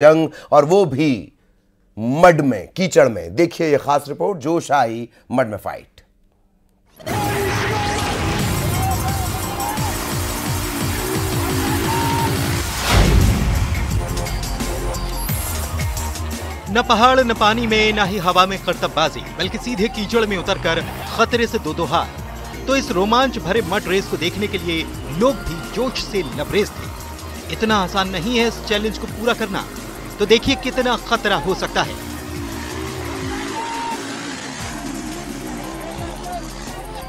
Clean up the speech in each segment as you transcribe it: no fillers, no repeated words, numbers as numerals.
जंग, और वो भी मड में, कीचड़ में। देखिए ये खास रिपोर्ट, जोश आई मड में फाइट। न पहाड़ न पानी में, न ही हवा में करतबबाजी, बल्कि सीधे कीचड़ में उतरकर खतरे से दो हाथ। तो इस रोमांच भरे मड रेस को देखने के लिए लोग भी जोश से लबरेज थे। इतना आसान नहीं है इस चैलेंज को पूरा करना, तो देखिए कितना खतरा हो सकता है।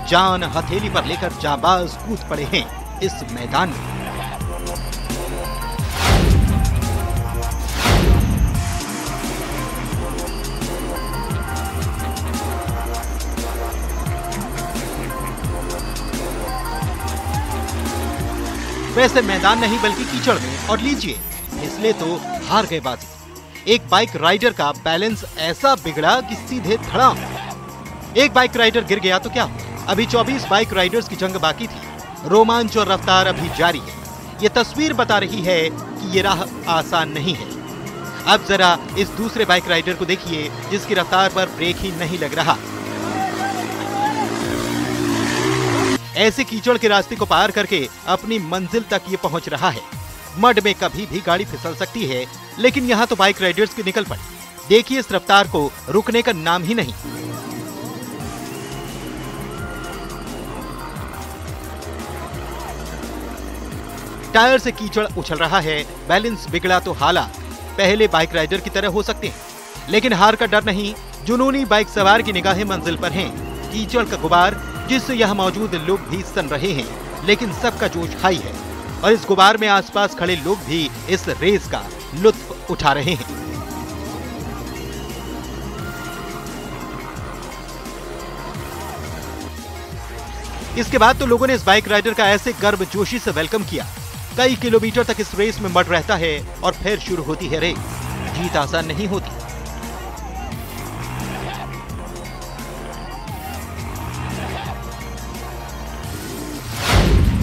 जान हथेली पर लेकर जाबाज कूद पड़े हैं इस मैदान में। वैसे मैदान नहीं बल्कि कीचड़ में, और लीजिए इसलिए तो हार गए बाजी। एक बाइक राइडर का बैलेंस ऐसा बिगड़ा कि सीधे धड़ाम। एक बाइक राइडर गिर गया तो क्या हुआ? अभी 24 बाइक राइडर्स की जंग बाकी थी। रोमांच और रफ्तार अभी जारी है। ये तस्वीर बता रही है कि ये राह आसान नहीं है। अब जरा इस दूसरे बाइक राइडर को देखिए जिसकी रफ्तार पर ब्रेक ही नहीं लग रहा। ऐसे कीचड़ के रास्ते को पार करके अपनी मंजिल तक ये पहुंच रहा है। मड में कभी भी गाड़ी फिसल सकती है, लेकिन यहाँ तो बाइक राइडर्स की निकल पड़ी। देखिए इस रफ्तार को रुकने का नाम ही नहीं। टायर से कीचड़ उछल रहा है, बैलेंस बिगड़ा तो हालात पहले बाइक राइडर की तरह हो सकते हैं, लेकिन हार का डर नहीं। जुनूनी बाइक सवार की निगाहें मंजिल पर हैं। कीचड़ का गुबार जिससे यहाँ मौजूद लोग भी सन रहे हैं, लेकिन सबका जोश हाई है और इस गुबार में आसपास खड़े लोग भी इस रेस का लुत्फ उठा रहे हैं। इसके बाद तो लोगों ने इस बाइक राइडर का ऐसे गर्मजोशी से वेलकम किया। कई किलोमीटर तक इस रेस में मड रहता है और फिर शुरू होती है रेस। जीत आसान नहीं होती।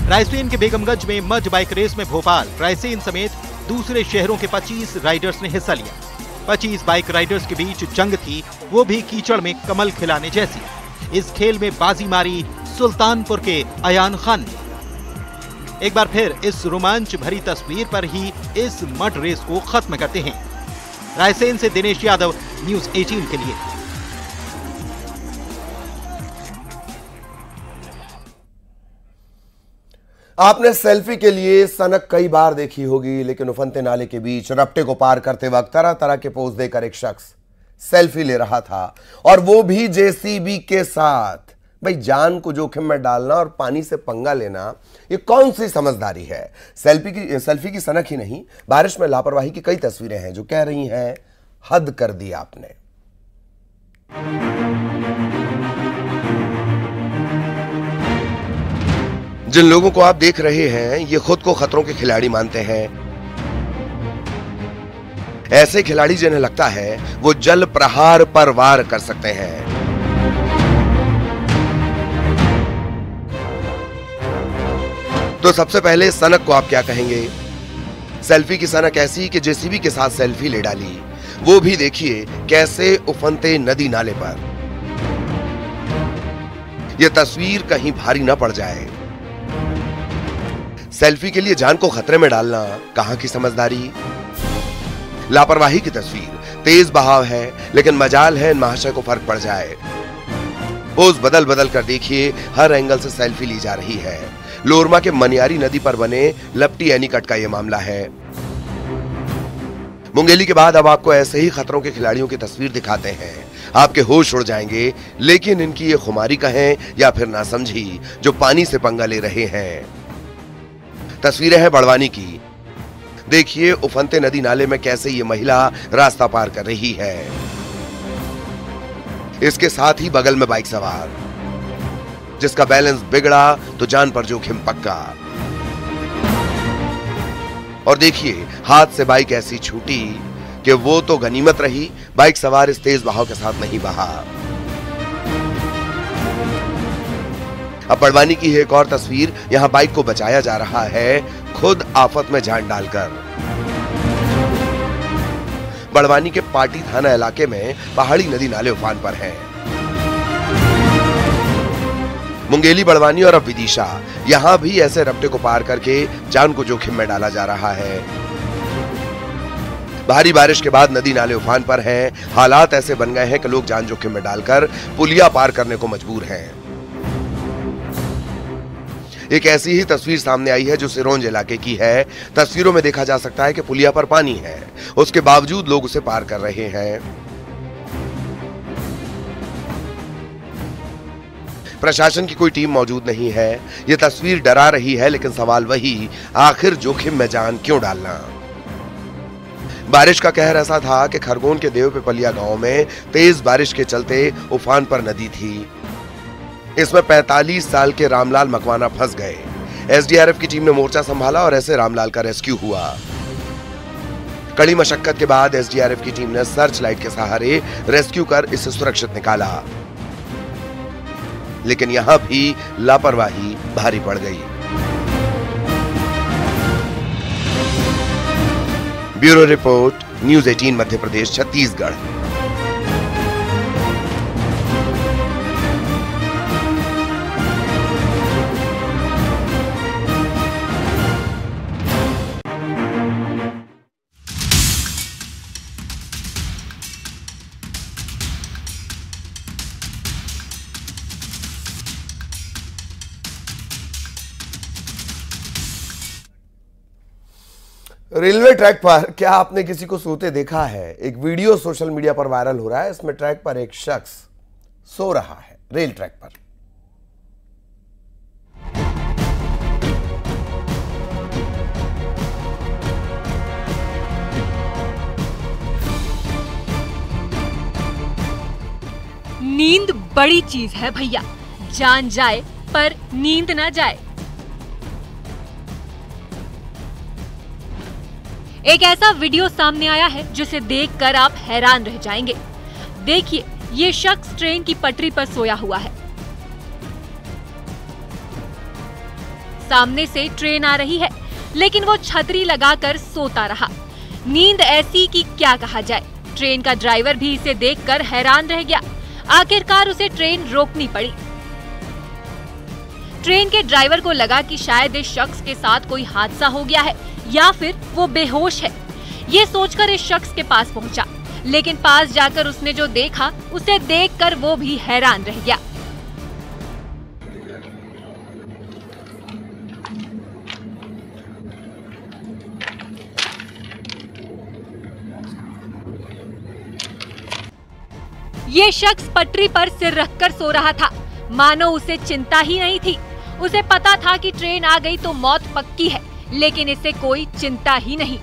रायसेन के बेगमगंज में मड बाइक रेस में भोपाल, रायसेन समेत दूसरे शहरों के 25 राइडर्स ने हिस्सा लिया। 25 बाइक राइडर्स के बीच जंग थी, वो भी कीचड़ में कमल खिलाने जैसी। इस खेल में बाजी मारी सुल्तानपुर के अयान खान ने। एक बार फिर इस रोमांच भरी तस्वीर पर ही इस मड रेस को खत्म करते हैं। रायसेन से दिनेश यादव, न्यूज़ 18 के लिए। आपने सेल्फी के लिए सनक कई बार देखी होगी, लेकिन उफनते नाले के बीच रपटे को पार करते वक्त तरह तरह के पोज देकर एक शख्स सेल्फी ले रहा था, और वो भी जेसीबी के साथ। भाई, जान को जोखिम में डालना और पानी से पंगा लेना, ये कौन सी समझदारी है? सेल्फी की सनक ही नहीं, बारिश में लापरवाही की कई तस्वीरें हैं जो कह रही हैं हद कर दी आपने। जिन लोगों को आप देख रहे हैं, ये खुद को खतरों के खिलाड़ी मानते हैं। ऐसे खिलाड़ी जिन्हें लगता है वो जल प्रहार पर वार कर सकते हैं। तो सबसे पहले सनक को आप क्या कहेंगे? सेल्फी की सनक ऐसी कि जेसीबी के साथ सेल्फी ले डाली, वो भी देखिए कैसे उफनते नदी नाले पर। यह तस्वीर कहीं भारी ना पड़ जाए। सेल्फी के लिए जान को खतरे में डालना कहां की समझदारी? लापरवाही की तस्वीर। तेज बहाव है, लेकिन मजाल है इन महाशय को फर्क पड़ जाए। पोज बदल बदल कर देखिए, हर एंगल से सेल्फी ली जा रही है। लोरमा के मनियारी नदी पर बने लपटी एनीकट का यह मामला है। मुंगेली के बाद अब आपको ऐसे ही खतरों के खिलाड़ियों की तस्वीर दिखाते हैं। आपके होश उड़ जाएंगे, लेकिन इनकी ये खुमारी कहें या फिर नासमझी, जो पानी से पंगा ले रहे हैं। तस्वीरें हैं बड़वानी की। देखिए उफनते नदी नाले में कैसे ये महिला रास्ता पार कर रही है। इसके साथ ही बगल में बाइक सवार, जिसका बैलेंस बिगड़ा तो जान पर जोखिम पक्का। और देखिए हाथ से बाइक ऐसी छूटी कि वो तो गनीमत रही, बाइक सवार इस तेज बहाव के साथ नहीं बहा। अब बड़वानी की एक और तस्वीर, यहां बाइक को बचाया जा रहा है खुद आफत में जान डालकर। बड़वानी के पाटी थाना इलाके में पहाड़ी नदी नाले उफान पर हैं। मुंगेली, बड़वानी और अब विदिशा, यहां भी ऐसे रपटे को पार करके जान को जोखिम में डाला जा रहा है। भारी बारिश के बाद नदी नाले उफान पर हैं। हालात ऐसे बन गए हैं कि लोग जान जोखिम में डालकर पुलिया पार करने को मजबूर हैं। एक ऐसी ही तस्वीर सामने आई है जो सिरोंज इलाके की है। तस्वीरों में देखा जा सकता है कि पुलिया पर पानी है, उसके बावजूद लोग उसे पार कर रहे हैं। प्रशासन की कोई टीम मौजूद नहीं है। यह तस्वीर डरा रही है, लेकिन सवाल वही, आखिर जोखिम में जान क्यों डालना। बारिश का कहर ऐसा था कि खरगोन के देवपिपलिया गांव में तेज बारिश के चलते उफान पर नदी थी। इसमें 45 साल के रामलाल मकवाना फंस गए। एसडीआरएफ की टीम ने मोर्चा संभाला और ऐसे रामलाल का रेस्क्यू हुआ। कड़ी मशक्कत के बाद एसडीआरएफ की टीम ने सर्च लाइट के सहारे रेस्क्यू कर इसे सुरक्षित निकाला, लेकिन यहां भी लापरवाही भारी पड़ गई। Bureau report, news 18 Madhya Pradesh, Chhattisgarh. Railway track पर क्या आपने किसी को सोते देखा है? एक वीडियो सोशल मीडिया पर वायरल हो रहा है। इसमें ट्रैक पर एक शख्स सो रहा है, रेल ट्रैक पर। नींद बड़ी चीज है भैया, जान जाए पर नींद ना जाए। एक ऐसा वीडियो सामने आया है जिसे देखकर आप हैरान रह जाएंगे। देखिए, ये शख्स ट्रेन की पटरी पर सोया हुआ है। सामने से ट्रेन आ रही है, लेकिन वो छतरी लगाकर सोता रहा। नींद ऐसी कि क्या कहा जाए। ट्रेन का ड्राइवर भी इसे देखकर हैरान रह गया। आखिरकार उसे ट्रेन रोकनी पड़ी। ट्रेन के ड्राइवर को लगा कि शायद इस शख्स के साथ कोई हादसा हो गया है या फिर वो बेहोश है। ये सोचकर इस शख्स के पास पहुंचा, लेकिन पास जाकर उसने जो देखा उसे देखकर वो भी हैरान रह गया। ये शख्स पटरी पर सिर रखकर सो रहा था, मानो उसे चिंता ही नहीं थी। उसे पता था कि ट्रेन आ गई तो मौत पक्की है, लेकिन इसे कोई चिंता ही नहीं।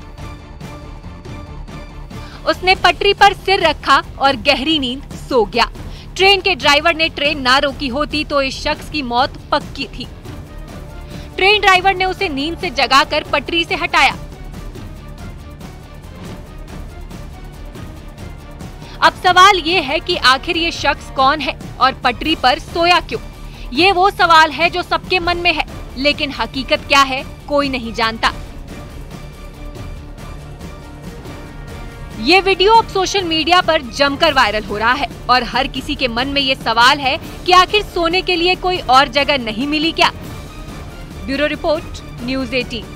उसने पटरी पर सिर रखा और गहरी नींद सो गया। ट्रेन के ड्राइवर ने ट्रेन ना रोकी होती तो इस शख्स की मौत पक्की थी। ट्रेन ड्राइवर ने उसे नींद से जगाकर पटरी से हटाया। अब सवाल ये है कि आखिर ये शख्स कौन है और पटरी पर सोया क्यों? ये वो सवाल है जो सबके मन में है, लेकिन हकीकत क्या है कोई नहीं जानता। ये वीडियो अब सोशल मीडिया पर जमकर वायरल हो रहा है और हर किसी के मन में ये सवाल है कि आखिर सोने के लिए कोई और जगह नहीं मिली क्या? Bureau report, news 18।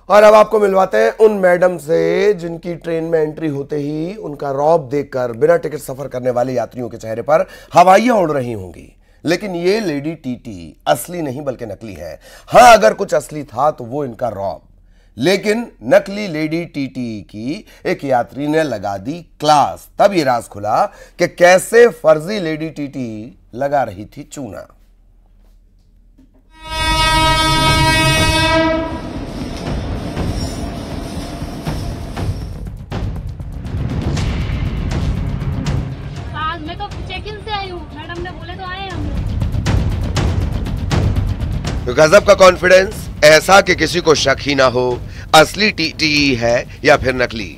और अब आपको मिलवाते हैं उन मैडम से जिनकी ट्रेन में एंट्री होते ही उनका रौब देखकर बिना टिकट सफर करने वाले यात्रियों के चेहरे पर हवाइयां उड़ रही होंगी। लेकिन ये लेडी टीटी असली नहीं बल्कि नकली है। हाँ, अगर कुछ असली था तो वो इनका रौब। लेकिन नकली लेडी टीटी की एक यात्री ने लगा दी क्लास। तब ये राज खुला कि कैसे फर्जी लेडी टीटी लगा रही थी चूना। मैं तो चेक-इन से आई हूँ, मैडम ने बोले तो आए हम। गजब का कॉन्फिडेंस, ऐसा कि किसी को शक ही ना हो असली टीटी है या फिर नकली।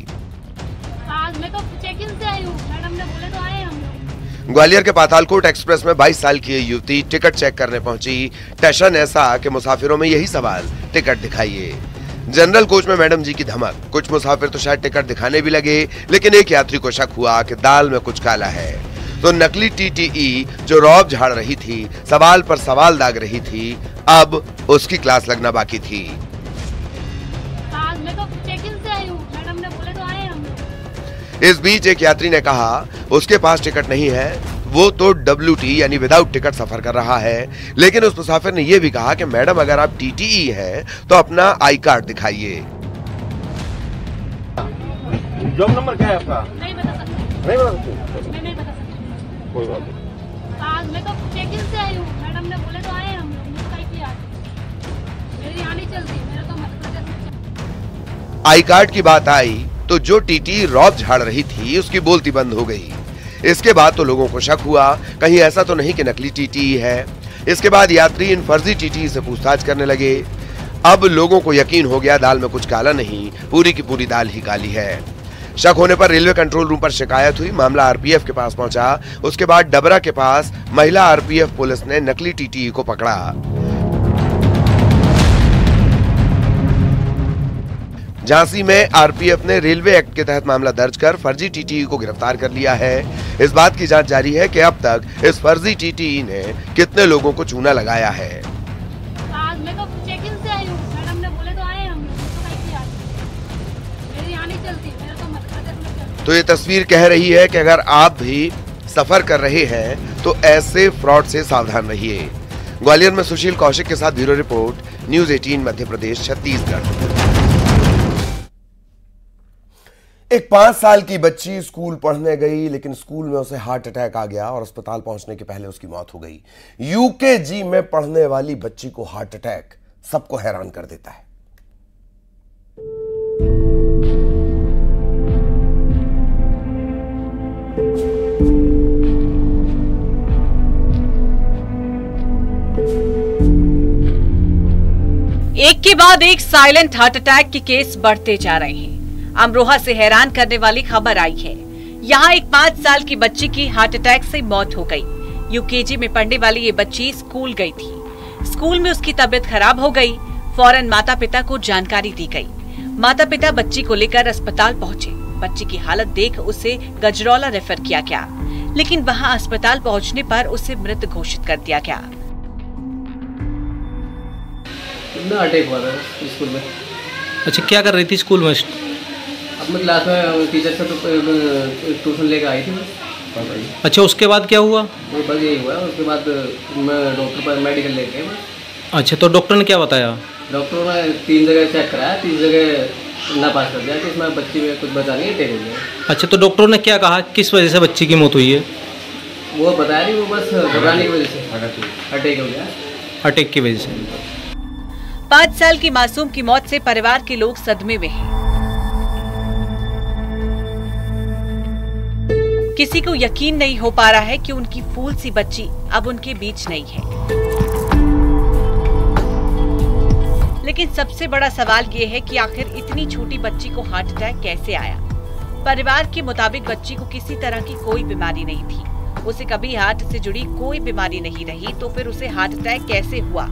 आज मैं तो चेक-इन से आई हूँ, मैडम ने बोले तो आए हम। ग्वालियर के पातालकोट एक्सप्रेस में 22 साल की युवती टिकट चेक करने पहुंची। स्टेशन ऐसा कि मुसाफिरों में यही सवाल, टिकट दिखाइए। जनरल कोच में मैडम जी की धमक। कुछ मुसाफिर तो शायद टिकट दिखाने भी लगे, लेकिन एक यात्री को शक हुआ कि दाल में कुछ काला है। तो नकली टीटीई जो रौब झाड़ रही थी, सवाल पर सवाल दाग रही थी, अब उसकी क्लास लगना बाकी थी। आज मैं तो चेक इन से आई हूँ, मैडम ने बोले तो आए हम लोग। इस बीच एक यात्री ने कहा उसके पास टिकट नहीं है, वो तो WT यानी विदाउट टिकट सफर कर रहा है। लेकिन उस मुसाफिर ने यह भी कहा कि मैडम अगर आप TTE हैं तो अपना आई कार्ड दिखाइए। जॉब नंबर क्या है आपका? नहीं बता सकते। नहीं बता सकते? मैं नहीं बता सकती। कोई बात नहीं। आज मैं तो चेक इन से आई हूँ, मैडम ने बोले तो आए हम लोग। मुझे कहीं किया मेरी यहाँ नहीं चलती, मेरा तो मतलब आई कार्ड की बात आई तो जो TTE रौब झाड़ रही थी उसकी बोलती बंद हो गई। इसके बाद तो लोगों को शक हुआ कहीं ऐसा तो नहीं कि नकली TTE है। इसके बाद यात्री इन फर्जी TTE से पूछताछ करने लगे। अब लोगों को यकीन हो गया दाल में कुछ काला नहीं, पूरी की पूरी दाल ही काली है। शक होने पर रेलवे कंट्रोल रूम पर शिकायत हुई, मामला RPF के पास पहुंचा। उसके बाद डबरा के पास महिला RPF पुलिस ने नकली TTE को पकड़ा। झांसी में RPF ने रेलवे एक्ट के तहत मामला दर्ज कर फर्जी TTE को गिरफ्तार कर लिया है। इस बात की जांच जारी है कि अब तक इस फर्जी TTE ने कितने लोगों को चूना लगाया है। आज मैं तो चेक इन से आई हूँ, मैडम ने बोले तो आए हम लोग। तो कहीं किया मेरी यहाँ नहीं चलती, मेरा तो मतलब। तो ये तस्वीर कह रही है कि अगर आप भी सफर कर रहे हैं तो ऐसे फ्रॉड से सावधान रहिए। ग्वालियर में सुशील कौशिक के साथ bureau report, news 18 Madhya Pradesh Chhattisgarh. एक 5 साल की बच्ची स्कूल पढ़ने गई, लेकिन स्कूल में उसे हार्ट अटैक आ गया और अस्पताल पहुंचने के पहले उसकी मौत हो गई। UKG में पढ़ने वाली बच्ची को हार्ट अटैक सबको हैरान कर देता है। एक के बाद एक साइलेंट हार्ट अटैक के केस बढ़ते जा रहे हैं। अमरोहा से हैरान करने वाली खबर आई है। यहाँ एक 5 साल की बच्ची की हार्ट अटैक से मौत हो गई। UKG में पढ़ने वाली ये बच्ची स्कूल गई थी। स्कूल में उसकी तबीयत खराब हो गई। फौरन माता पिता को जानकारी दी गई। माता पिता बच्ची को लेकर अस्पताल पहुँचे। बच्ची की हालत देख उसे गजरौला रेफर किया गया, लेकिन वहाँ अस्पताल पहुँचने पर उसे मृत घोषित कर दिया गया। कितना अटैक हुआ था स्कूल में? अच्छा, क्या कर रही थी स्कूल में? अपने क्लास में टीचर से तो ट्यूशन लेकर आई थी बस। अच्छा, उसके बाद क्या हुआ? वो बस यही हुआ। उसके बाद मैं डॉक्टर पर मेडिकल लेके गया। अच्छा, तो डॉक्टर ने क्या बताया? डॉक्टर ने 3 जगह चेक कराया, 3 जगह ना पास कर दिया कि इसमें बच्ची में कुछ बचा नहीं, अटैक हो गया। अच्छा, तो डॉक्टरों ने क्या कहा, किस वजह से बच्ची की मौत हुई है? वो बताया नहीं, वो बस घबराने की वजह से अटैक हो गया। अटैक की वजह से। 5 साल की मासूम की मौत से परिवार के लोग सदमे में हैं। किसी को यकीन नहीं हो पा रहा है कि उनकी फूल सी बच्ची अब उनके बीच नहीं है। लेकिन सबसे बड़ा सवाल ये है कि आखिर इतनी छोटी बच्ची को हार्ट अटैक कैसे आया। परिवार के मुताबिक बच्ची को किसी तरह की कोई बीमारी नहीं थी। उसे कभी हार्ट से जुड़ी कोई बीमारी नहीं रही, तो फिर उसे हार्ट अटैक कैसे हुआ?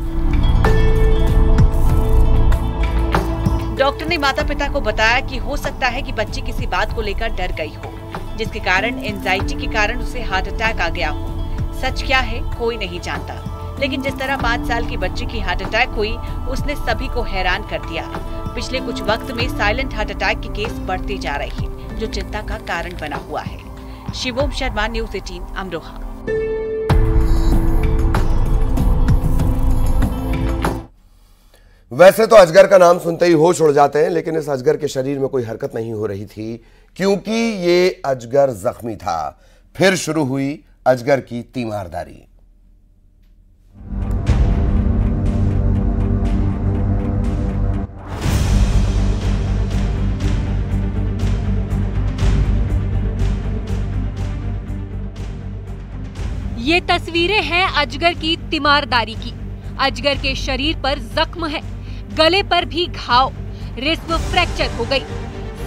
डॉक्टर ने माता पिता को बताया कि हो सकता है कि बच्ची किसी बात को लेकर डर गई हो, जिसके कारण एंजाइटी के कारण उसे हार्ट अटैक आ गया हो। सच क्या है कोई नहीं जानता, लेकिन जिस तरह 5 साल की बच्ची की हार्ट अटैक हुई उसने सभी को हैरान कर दिया। पिछले कुछ वक्त में साइलेंट हार्ट अटैक के केस बढ़ते जा रहे हैं, जो चिंता का कारण बना हुआ है। शिवम शर्मा, न्यूज़ 18 अमरोहा। वैसे तो अजगर का नाम सुनते ही होश उड़ जाते हैं, लेकिन इस अजगर के शरीर में कोई हरकत नहीं हो रही थी, क्योंकि ये अजगर जख्मी था। फिर शुरू हुई अजगर की तीमारदारी। ये तस्वीरें हैं अजगर की तीमारदारी की। अजगर के शरीर पर जख्म है, गले पर भी घाव, रिस्क फ्रैक्चर हो गई,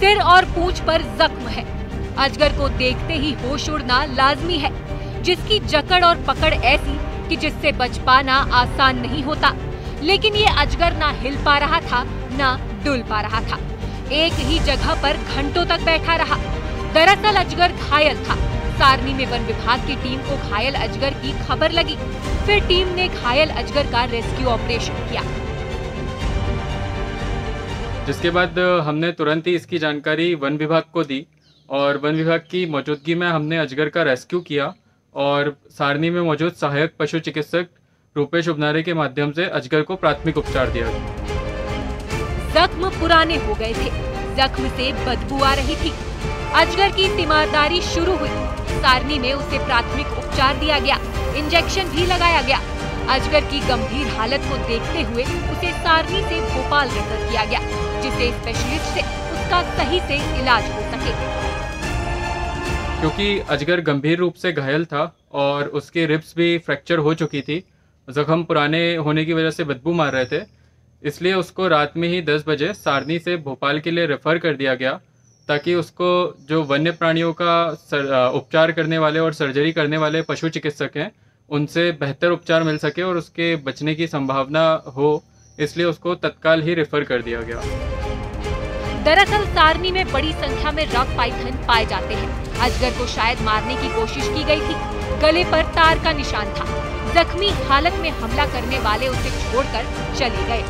सिर और पूंछ पर जख्म है। अजगर को देखते ही होश उड़ना लाजमी है, जिसकी जकड़ और पकड़ ऐसी कि जिससे बच पाना आसान नहीं होता। लेकिन ये अजगर ना हिल पा रहा था, ना डुल पा रहा था। एक ही जगह पर घंटों तक बैठा रहा। दरअसल अजगर घायल था। सारनी में वन विभाग की टीम को घायल अजगर की खबर लगी। फिर टीम ने घायल अजगर का रेस्क्यू ऑपरेशन किया, जिसके बाद हमने तुरंत ही इसकी जानकारी वन विभाग को दी और वन विभाग की मौजूदगी में हमने अजगर का रेस्क्यू किया और सारनी में मौजूद सहायक पशु चिकित्सक रूपेश उबनारे के माध्यम से अजगर को प्राथमिक उपचार दिया। जख्म पुराने हो गए थे, जख्म से बदबू आ रही थी। अजगर की तीमारदारी शुरू हुई। सारनी में उसे प्राथमिक उपचार दिया गया, इंजेक्शन भी लगाया गया। अजगर की गंभीर हालत को देखते हुए उसे सारनी से भोपाल रेफर किया गया, जिसे स्पेशलिस्ट से उसका सही से इलाज हो सके। क्योंकि अजगर गंभीर रूप से घायल था और उसके रिब्स भी फ्रैक्चर हो चुकी थी, जख्म पुराने होने की वजह से बदबू मार रहे थे, इसलिए उसको रात में ही 10 बजे सारनी से भोपाल के लिए रेफर कर दिया गया, ताकि उसको जो वन्य प्राणियों का उपचार करने वाले और सर्जरी करने वाले पशु चिकित्सक हैं उनसे बेहतर उपचार मिल सके और उसके बचने की संभावना हो, इसलिए उसको तत्काल ही रेफर कर दिया गया। दरअसल सारनी में बड़ी संख्या में रॉक पाइथन पाए जाते हैं। अजगर को शायद मारने की कोशिश की गई थी। गले पर तार का निशान था। जख्मी हालत में हमला करने वाले उसे छोड़कर चले गए।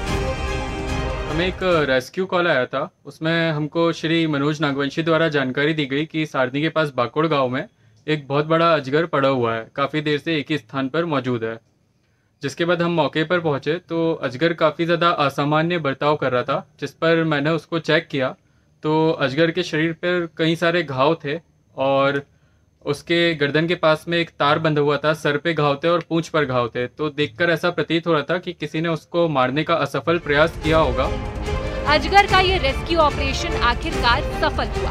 हमें एक रेस्क्यू कॉल आया था, उसमें हमको श्री मनोज नागवंशी द्वारा जानकारी दी गई कि सारनी के पास बाकोड़ गांव में एक बहुत बड़ा अजगर पड़ा हुआ है, काफ़ी देर से एक ही स्थान पर मौजूद है। जिसके बाद हम मौके पर पहुंचे तो अजगर काफ़ी ज़्यादा असामान्य बर्ताव कर रहा था, जिस पर मैंने उसको चेक किया तो अजगर के शरीर पर कई सारे घाव थे और उसके गर्दन के पास में एक तार बंधा हुआ था, सर पे घाव थे और पूंछ पर घाव थे। तो देखकर ऐसा प्रतीत हो रहा था कि किसी ने उसको मारने का असफल प्रयास किया होगा। अजगर का ये रेस्क्यू ऑपरेशन आखिरकार सफल हुआ।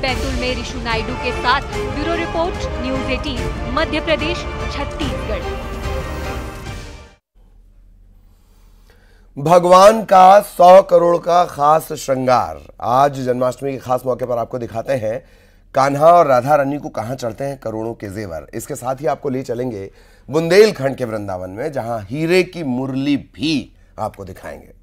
बैतूल में ऋषु नायडू के साथ bureau report, news 18, Madhya Pradesh, Chhattisgarh. भगवान का 100 करोड़ का खास श्रृंगार आज जन्माष्टमी के खास मौके पर आपको दिखाते हैं। कान्हा और राधा रानी को कहां चढ़ते हैं करोड़ों के जेवर। इसके साथ ही आपको ले चलेंगे बुंदेलखंड के वृंदावन में, जहां हीरे की मुरली भी आपको दिखाएंगे।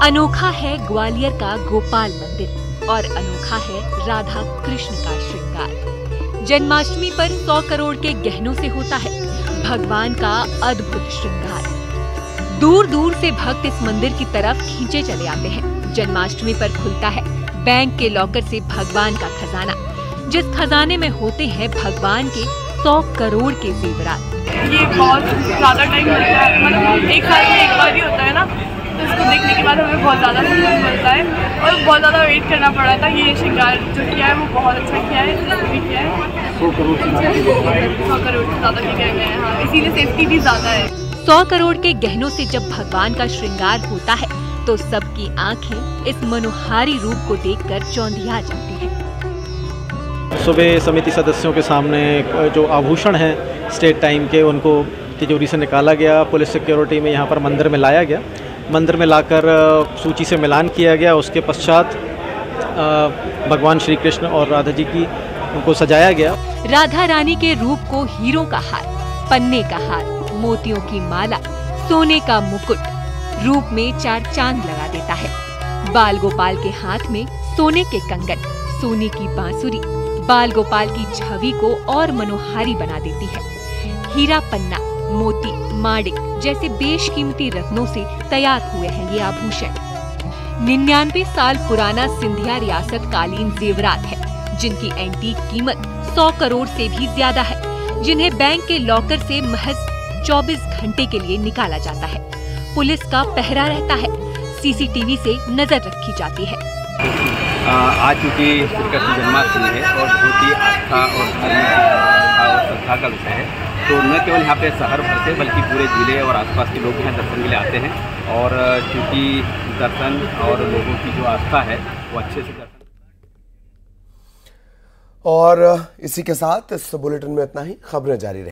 अनोखा है ग्वालियर का गोपाल मंदिर और अनोखा है राधा कृष्ण का श्रृंगार। जन्माष्टमी पर 100 करोड़ के गहनों से होता है भगवान का अद्भुत श्रृंगार। दूर दूर से भक्त इस मंदिर की तरफ खींचे चले आते हैं। जन्माष्टमी पर खुलता है बैंक के लॉकर से भगवान का खजाना, जिस खजाने में होते हैं भगवान के 100 करोड़ के जेवरात। ये बहुत ज्यादा टाइम लगता है, मतलब एक साल में एक बार ही होता है ना, तो इसको देखने के बाद हमें बहुत ज़्यादा सुकून मिलता है और बहुत ज़्यादा वेट करना पड़ा था। ये श्रृंगार जो किया है वो बहुत अच्छा किया है, भी किया है। 100 करोड़ से ज़्यादा किया गया है, हाँ, इसीलिए सेफ्टी भी ज़्यादा है। 100 करोड़ के गहनों से जब भगवान का श्रृंगार होता है तो सबकी आंखें इस मनोहारी रूप को देखकर चौंधिया जाती हैं। सुबह समिति सदस्यों के सामने जो आभूषण हैं स्टेट टाइम के, उनको तिजोरी से निकाला गया। पुलिस सिक्योरिटी में यहाँ पर मंदिर में लाया गया। मंदिर में लाकर सूची से मिलान किया गया। उसके पश्चात भगवान श्री कृष्ण और राधा जी की उनको सजाया गया। राधा रानी के रूप को हीरों का हार, पन्ने का हार, मोतियों की माला, सोने का मुकुट रूप में 4 चांद लगा देता है। बाल गोपाल के हाथ में सोने के कंगन, सोने की बांसुरी बाल गोपाल की छवि को और मनोहारी बना देती है। हीरा पन्ना, मोती, माणिक जैसे बेशकीमती रत्नों से तैयार हुए हैं ये आभूषण। 99 साल पुराना सिंधिया रियासत कालीन जेवरात है, जिनकी एंटीक कीमत 100 करोड़ से भी ज्यादा है, जिन्हें बैंक के लॉकर से महज 24 घंटे के लिए निकाला जाता है। पुलिस का पहरा रहता है, सीसीटीवी से नजर रखी जाती है। आज चूँकि श्री कृष्ण जन्माष्टमी है और बहुत ही आस्था और श्रद्धा का विषय है, तो न केवल यहाँ पे शहर भर से बल्कि पूरे जिले और आसपास के लोग यहाँ दर्शन के लिए आते हैं। और चूँकि दर्शन और लोगों की जो आस्था है वो अच्छे से दर्शन। और इसी के साथ इस बुलेटिन में इतना ही। खबरें जारी रहेंगी।